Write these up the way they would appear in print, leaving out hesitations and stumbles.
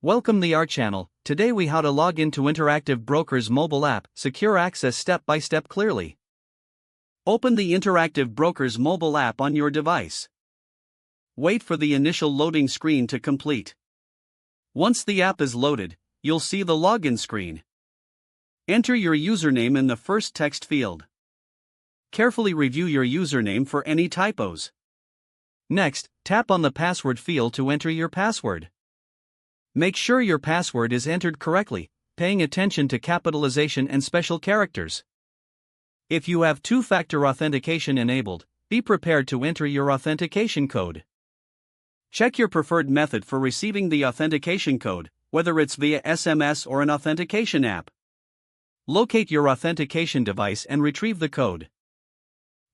Welcome to our channel. Today we how to log into Interactive Broker's mobile app, secure access step by step clearly. Open the Interactive Broker's mobile app on your device. Wait for the initial loading screen to complete. Once the app is loaded, you'll see the login screen. Enter your username in the first text field. Carefully review your username for any typos. Next, tap on the password field to enter your password. Make sure your password is entered correctly, paying attention to capitalization and special characters. If you have two-factor authentication enabled, be prepared to enter your authentication code. Check your preferred method for receiving the authentication code, whether it's via SMS or an authentication app. Locate your authentication device and retrieve the code.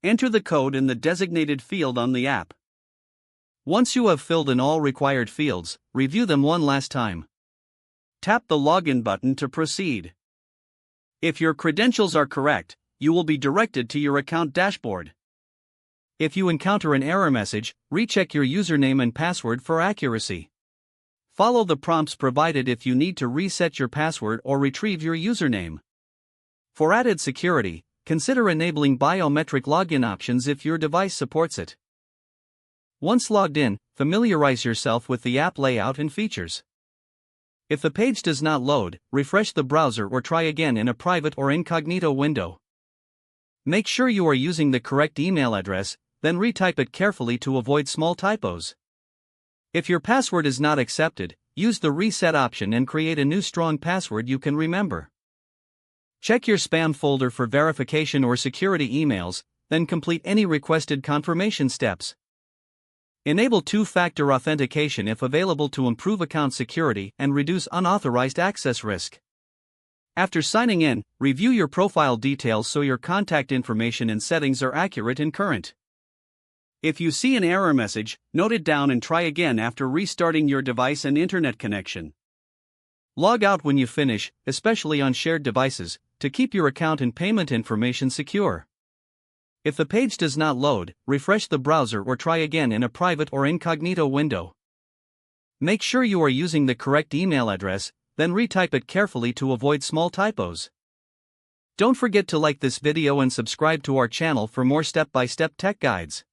Enter the code in the designated field on the app. Once you have filled in all required fields, review them one last time. Tap the login button to proceed. If your credentials are correct, you will be directed to your account dashboard. If you encounter an error message, recheck your username and password for accuracy. Follow the prompts provided if you need to reset your password or retrieve your username. For added security, consider enabling biometric login options if your device supports it. Once logged in, familiarize yourself with the app layout and features. If the page does not load, refresh the browser or try again in a private or incognito window. Make sure you are using the correct email address, then retype it carefully to avoid small typos. If your password is not accepted, use the reset option and create a new strong password you can remember. Check your spam folder for verification or security emails, then complete any requested confirmation steps. Enable two-factor authentication if available to improve account security and reduce unauthorized access risk. After signing in, review your profile details so your contact information and settings are accurate and current. If you see an error message, note it down and try again after restarting your device and internet connection. Log out when you finish, especially on shared devices, to keep your account and payment information secure. If the page does not load, refresh the browser or try again in a private or incognito window. Make sure you are using the correct email address, then retype it carefully to avoid small typos. Don't forget to like this video and subscribe to our channel for more step-by-step tech guides.